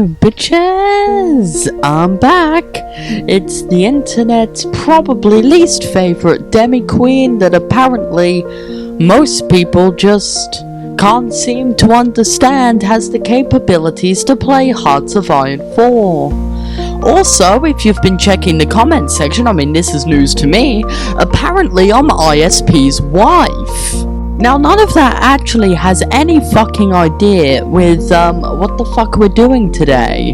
bitches! I'm back! It's the internet's probably least favourite demi-queen that apparently most people just can't seem to understand has the capabilities to play Hearts of Iron 4. Also, if you've been checking the comment section, I mean this is news to me, apparently I'm ISP's wife. Now, none of that actually has any fucking idea with, what the fuck we're doing today.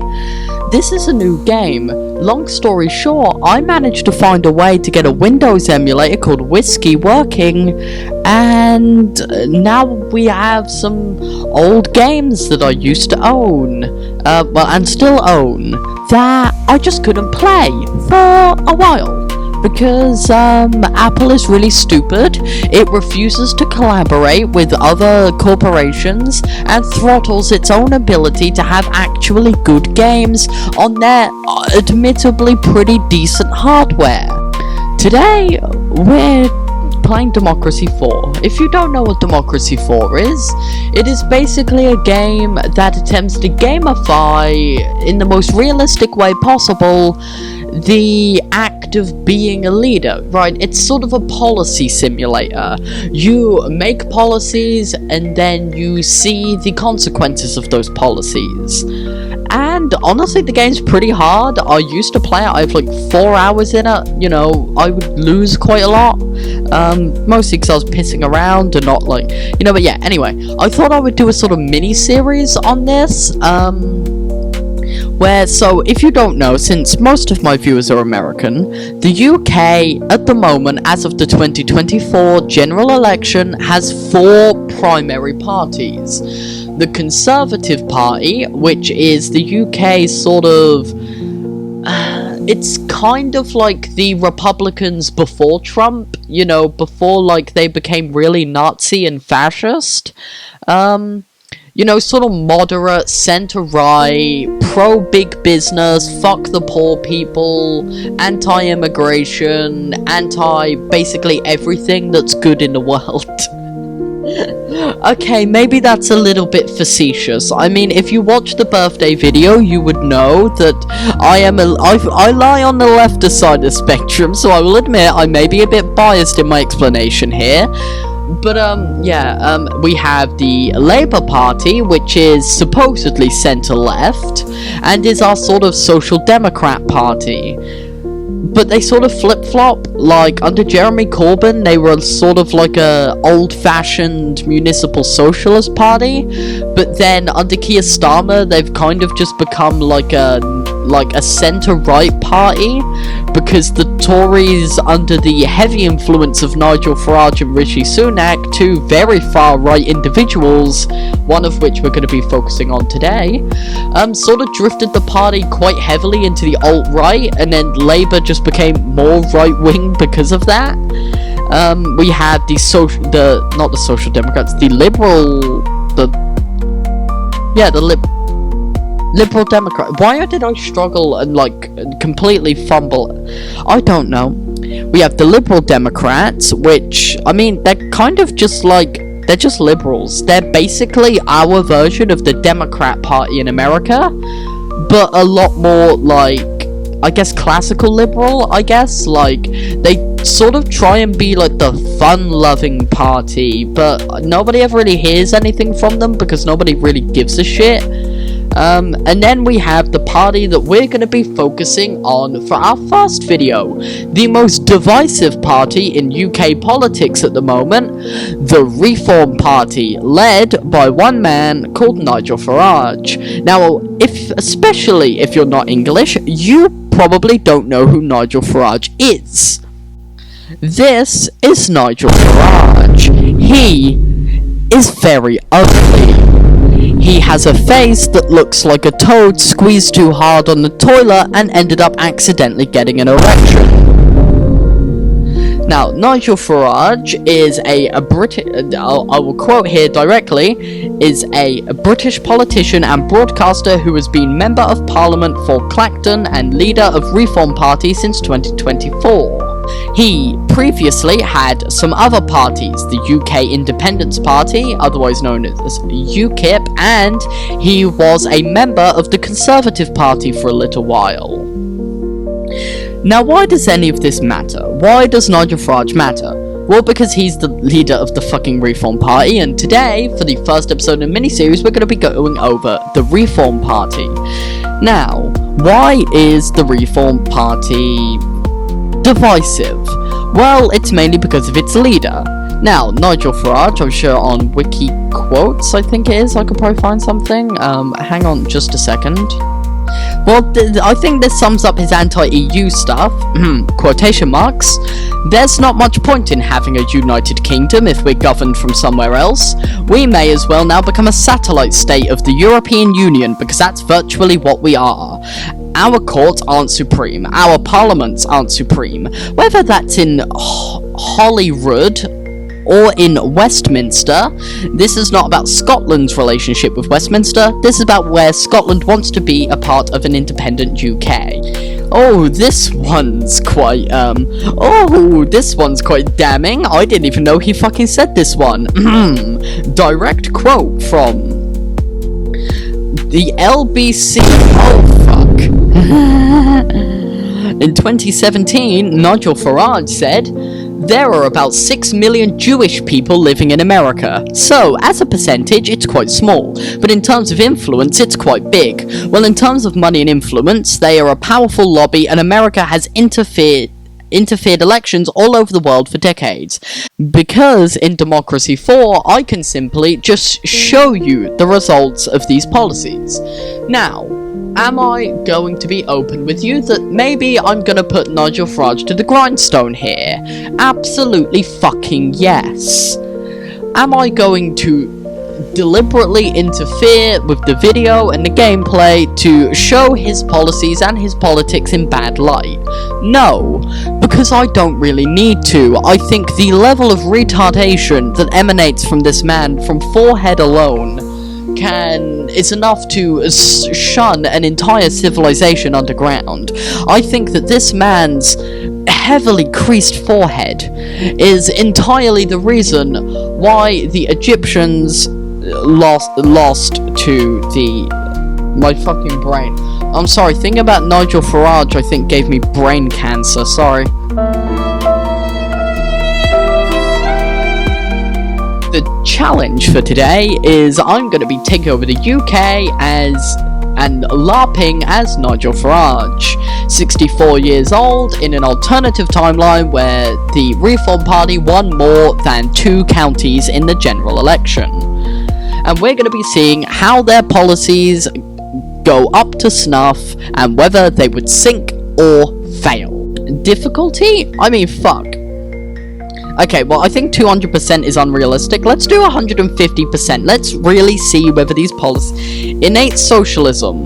This is a new game. Long story short, I managed to find a way to get a Windows emulator called Whiskey working, and now we have some old games that I used to own, and still own, that I just couldn't play for a while. Because Apple is really stupid, it refuses to collaborate with other corporations and throttles its own ability to have actually good games on their admittedly pretty decent hardware. Today, we're playing Democracy 4. If you don't know what Democracy 4 is, it is basically a game that attempts to gamify, in the most realistic way possible, the act of being a leader, right? It's sort of a policy simulator. You make policies and then you see the consequences of those policies. And honestly, the game's pretty hard. I used to play it, I have like 4 hours in it, you know, I would lose quite a lot. Mostly because I was pissing around and not like, you know, but yeah, anyway. I thought I would do a sort of mini-series on this, so if you don't know, since most of my viewers are American, the UK at the moment, as of the 2024 general election, has 4 primary parties. The Conservative Party, which is the UK's sort of, it's kind of like the Republicans before Trump, you know, before like they became really Nazi and fascist. You know, sort of moderate, centre-right, pro-big business, fuck the poor people, anti-immigration, anti-basically everything that's good in the world. Okay, maybe that's a little bit facetious. I mean, if you watch the birthday video, you would know that I lie on the left side of the spectrum, so I will admit I may be a bit biased in my explanation here. But, we have the Labour Party, which is supposedly centre-left, and is our sort of social democrat party. But they sort of flip-flop, like, under Jeremy Corbyn, they were sort of like a old-fashioned municipal socialist party, but then under Keir Starmer, they've kind of just become like a centre-right party, because the Tories, under the heavy influence of Nigel Farage and Rishi Sunak, 2 very far-right individuals, one of which we're going to be focusing on today, sort of drifted the party quite heavily into the alt-right, and then Labour just became more right-wing because of that. We had not the Social Democrats, the Liberal Democrat. Why did I struggle and like completely fumble? I don't know. We have the Liberal Democrats, which, I mean, they're kind of just like, they're just liberals. They're basically our version of the Democrat Party in America, but a lot more like, I guess, classical liberal, I guess. Like, they sort of try and be like the fun-loving party, but nobody ever really hears anything from them because nobody really gives a shit. And then we have the party that we're going to be focusing on for our first video, the most divisive party in UK politics at the moment, the Reform Party, led by one man called Nigel Farage. Now, especially if you're not English, you probably don't know who Nigel Farage is. This is Nigel Farage. He is very ugly. He has a face that looks like a toad squeezed too hard on the toilet and ended up accidentally getting an erection. Now, Nigel Farage is a British, I will quote here directly, is a British politician and broadcaster who has been Member of Parliament for Clacton and leader of Reform Party since 2024. He previously had some other parties, the UK Independence Party, otherwise known as UKIP, and he was a member of the Conservative Party for a little while. Now, why does any of this matter? Why does Nigel Farage matter? Well, because he's the leader of the fucking Reform Party, and today, for the first episode in the miniseries, we're going to be going over the Reform Party. Now, why is the Reform Party divisive? Well, it's mainly because of its leader. Now, Nigel Farage, I'm sure on Wiki Quotes, I think it is, I could probably find something. Hang on just a second. Well, I think this sums up his anti-EU stuff, quotation marks. There's not much point in having a United Kingdom if we're governed from somewhere else. We may as well now become a satellite state of the European Union, because that's virtually what we are. Our courts aren't supreme, our parliaments aren't supreme. Whether that's in Holyrood or in Westminster, this is not about Scotland's relationship with Westminster, this is about where Scotland wants to be a part of an independent UK. Oh, this one's quite, this one's quite damning. I didn't even know he fucking said this one. Direct quote from the LBC. Oh, fuck. In 2017, Nigel Farage said, "There are about 6 million Jewish people living in America. So, as a percentage, it's quite small. But in terms of influence, it's quite big. Well, in terms of money and influence, they are a powerful lobby, and America has interfered elections all over the world for decades. Because in Democracy 4, I can simply just show you the results of these policies." Now, am I going to be open with you that maybe I'm gonna put Nigel Farage to the grindstone here? Absolutely fucking yes. Am I going to deliberately interfere with the video and the gameplay to show his policies and his politics in bad light? No, because I don't really need to. I think the level of retardation that emanates from this man from forehead alone is enough to shun an entire civilization underground. I think that this man's heavily creased forehead is entirely the reason why the Egyptians lost to my fucking brain. I'm sorry, thinking about Nigel Farage I think gave me brain cancer, sorry. The challenge for today is I'm going to be taking over the UK and Larping as Nigel Farage, 64 years old, in an alternative timeline where the Reform Party won more than 2 counties in the general election. And we're going to be seeing how their policies go up to snuff and whether they would sink or fail. Difficulty? I mean, fuck. Okay, well, I think 200% is unrealistic. Let's do 150%. Let's really see whether these policies... Innate socialism.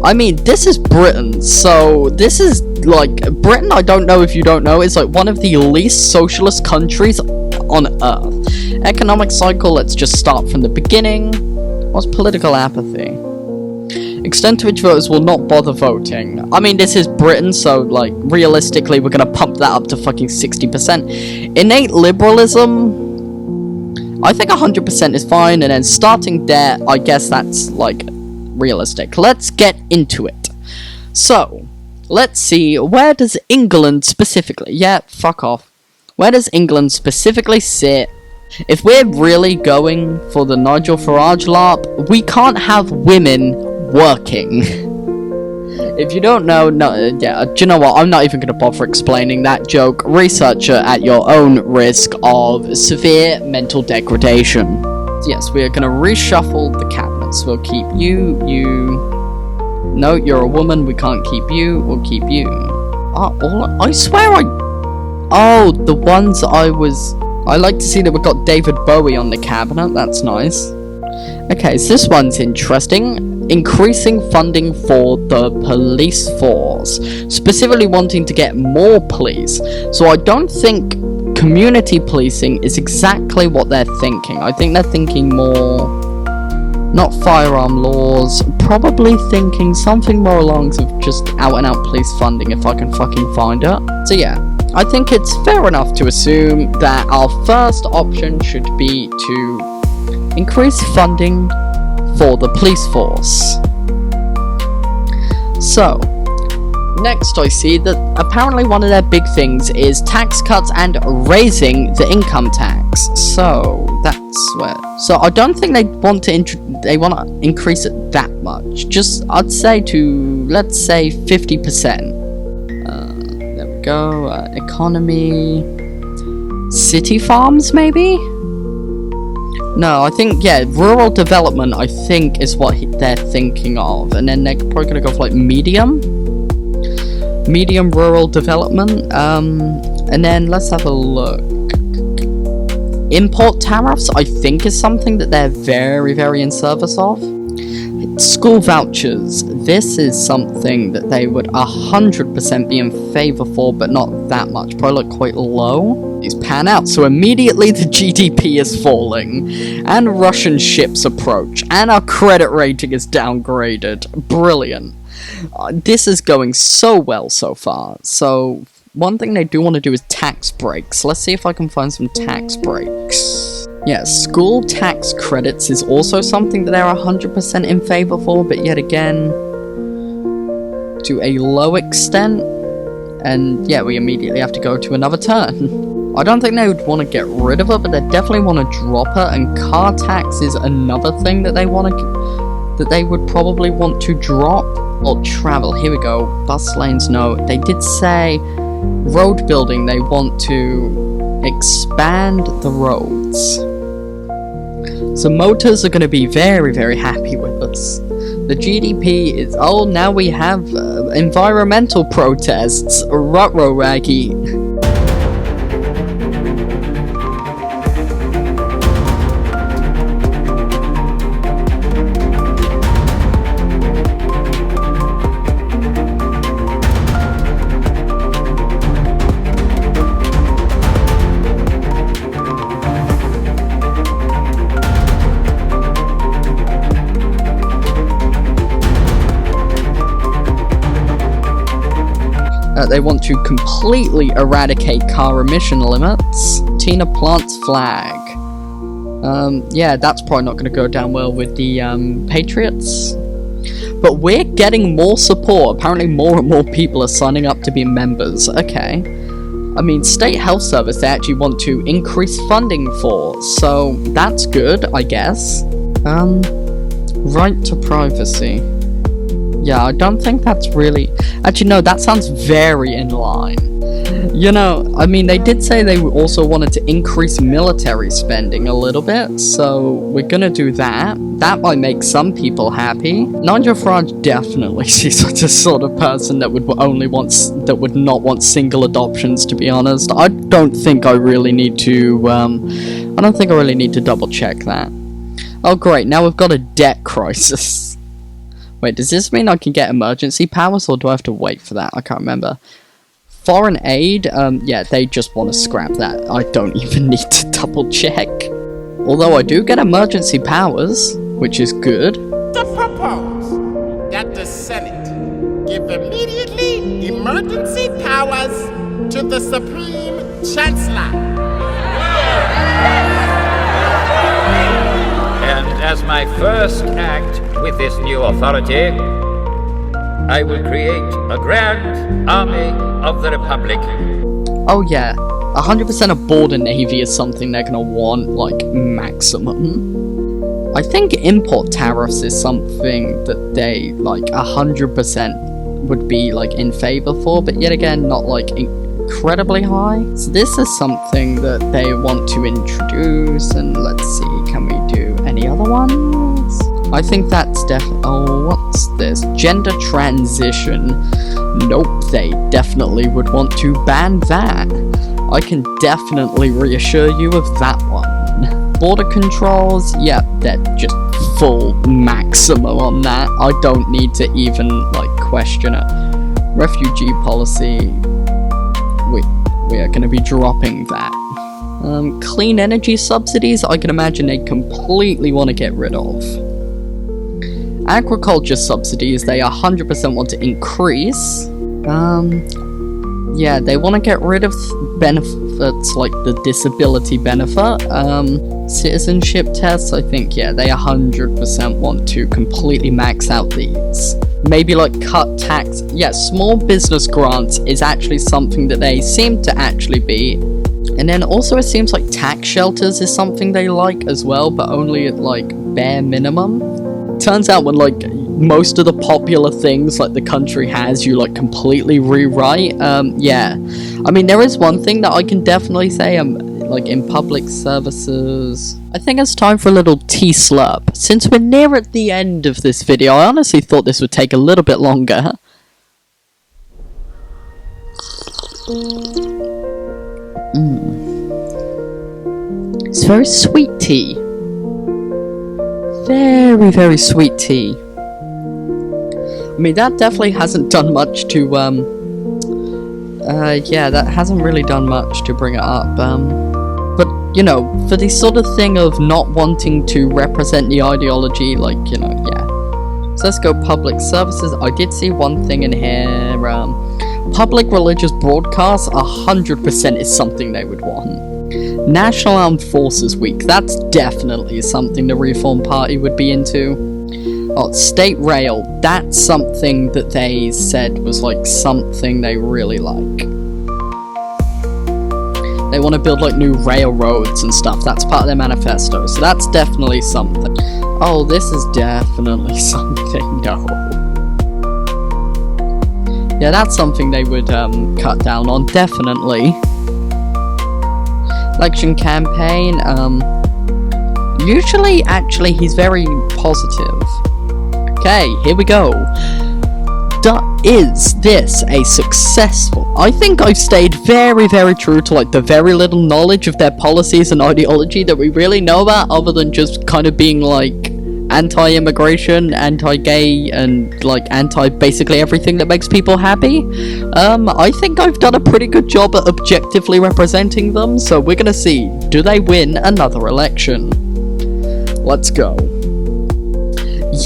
I mean, this is Britain, so this is, like... Britain, I don't know if you don't know, is, like, one of the least socialist countries on Earth. Economic cycle, let's just start from the beginning. What's political apathy? Extent to which voters will not bother voting. I mean, this is Britain, so, like, realistically, we're gonna pump that up to fucking 60%. Innate liberalism, I think 100% is fine, and then starting debt, I guess that's, like, realistic. Let's get into it. So, let's see, where does England specifically... Yeah, fuck off. Where does England specifically sit? If we're really going for the Nigel Farage LARP, we can't have women working. If you don't know, do you know what? I'm not even going to bother explaining that joke. Research it at your own risk of severe mental degradation. Yes, we are going to reshuffle the cabinets. We'll keep you. No, you're a woman. We can't keep you. We'll keep you. I swear Oh, the ones I like to see that we've got David Bowie on the cabinet. That's nice. Okay, so this one's interesting. Increasing funding for the police force. Specifically wanting to get more police. So I don't think community policing is exactly what they're thinking. I think they're thinking more... Not firearm laws. Probably thinking something more along of just out-and-out police funding if I can fucking find it. So yeah. I think it's fair enough to assume that our first option should be to increase funding for the police force. So, next I see that apparently one of their big things is tax cuts and raising the income tax. So, that's where... So, I don't think they want to increase it that much. Just, I'd say to, let's say, 50%. There we go. Economy... City farms, maybe? No, I think, yeah, rural development, I think, is what they're thinking of. And then they're probably going to go for, like, medium rural development. And then let's have a look. Import tariffs, I think, is something that they're very, very in service of. School vouchers, this is something that they would 100% be in favor for, but not that much. Probably look quite low. These pan out, so immediately the GDP is falling, and Russian ships approach, and our credit rating is downgraded. Brilliant. This is going so well so far. So, one thing they do want to do is tax breaks. Let's see if I can find some tax breaks. Yeah, school tax credits is also something that they're 100% in favor for, but yet again, to a low extent. And yeah, we immediately have to go to another turn. I don't think they would want to get rid of her, but they definitely want to drop her, and car tax is another thing that they want to... that they would probably want to drop. Or travel, here we go. Bus lanes, no. They did say road building, they want to expand the roads. So motors are going to be very, very happy with us. The GDP is... Oh, now we have environmental protests. Ruh-roh raggy. They want to completely eradicate car emission limits. Tina plants flag. Yeah, that's probably not going to go down well with the Patriots. But we're getting more support. Apparently more and more people are signing up to be members. Okay. I mean, State Health Service they actually want to increase funding for. So, that's good, I guess. Right to privacy. Yeah, I don't think that's really... Actually, no, that sounds very in line. You know, I mean, they did say they also wanted to increase military spending a little bit, so we're gonna do that. That might make some people happy. Nigel Farage definitely seems like the sort of person that would not want single adoptions, to be honest. I don't think I really need to double check that. Oh great, now we've got a debt crisis. Wait, does this mean I can get emergency powers, or do I have to wait for that? I can't remember. Foreign aid? Yeah, they just want to scrap that. I don't even need to double check. Although I do get emergency powers, which is good. To propose that the Senate give immediately emergency powers to the Supreme Chancellor. And as my first act with this new authority, I will create a grand army of the Republic. Oh yeah, 100% a border navy is something they're gonna want, like, maximum. I think import tariffs is something that they, like, 100% would be, like, in favor for, but yet again, not, like, incredibly high. So this is something that they want to introduce, and let's see, can we do any other ones? I think that's definitely... Oh, what's this? Gender transition. Nope, they definitely would want to ban that. I can definitely reassure you of that one. Border controls, yeah, they're just full maximum on that. I don't need to even, like, question it. Refugee policy, we are going to be dropping that. Clean energy subsidies, I can imagine they completely want to get rid of. Agriculture subsidies, they 100% want to increase. yeah, they want to get rid of benefits like the disability benefit. Citizenship tests, I think, yeah, they 100% want to completely max out these. Maybe like cut tax. Yeah, small business grants is actually something that they seem to actually be. And then also it seems like tax shelters is something they like as well, but only at like bare minimum. Turns out when like most of the popular things like the country has, you like completely rewrite. Yeah, I mean, there is one thing that I can definitely say, like in public services, I think it's time for a little tea slurp. Since we're near at the end of this video, I honestly thought this would take a little bit longer. It's very sweet tea. Very, very sweet tea. I mean, that definitely hasn't done much to, yeah, that hasn't really done much to bring it up, but, you know, for the sort of thing of not wanting to represent the ideology, like, you know, yeah. So let's go public services. I did see one thing in here, public religious broadcasts, 100% is something they would want. National Armed Forces Week, that's definitely something the Reform Party would be into. Oh, state rail, that's something that they said was like something they really like. They want to build like new railroads and stuff, that's part of their manifesto, so that's definitely something. Oh, this is definitely something, no. Yeah, that's something they would cut down on, definitely. Election campaign, usually, actually, he's very positive. Okay, here we go. Is this a successful? I think I've stayed very, very true to like the very little knowledge of their policies and ideology that we really know about, other than just kind of being like anti-immigration, anti-gay, and like anti-basically everything that makes people happy. I think I've done a pretty good job at objectively representing them, so we're gonna see, do they win another election? Let's go.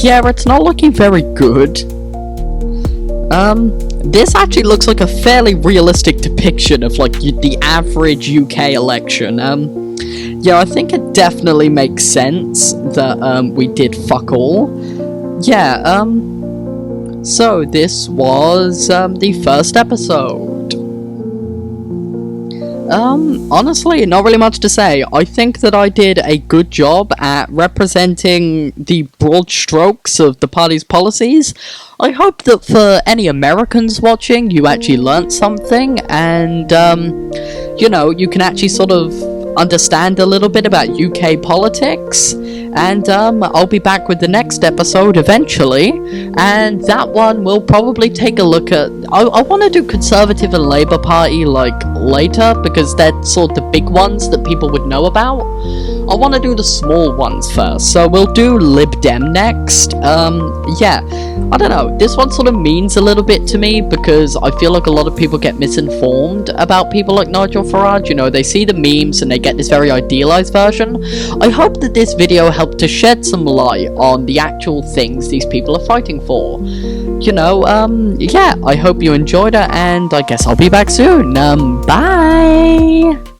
Yeah, it's not looking very good. This actually looks like a fairly realistic depiction of like the average UK election. Yeah, I think it definitely makes sense that we did fuck all. Yeah, so this was the first episode. Honestly, not really much to say. I think that I did a good job at representing the broad strokes of the party's policies. I hope that for any Americans watching, you actually learnt something, and, you know, you can actually sort of understand a little bit about UK politics, and I'll be back with the next episode eventually, and that one will probably take a look at, I want to do Conservative and Labour Party like later, because they're sort of the big ones that people would know about. I want to do the small ones first, so we'll do Lib Dem next. Yeah, I don't know, this one sort of means a little bit to me, because I feel like a lot of people get misinformed about people like Nigel Farage. You know, they see the memes and they get this very idealized version. I hope that this video helped to shed some light on the actual things these people are fighting for. You know, yeah, I hope you enjoyed it, and I guess I'll be back soon. Bye!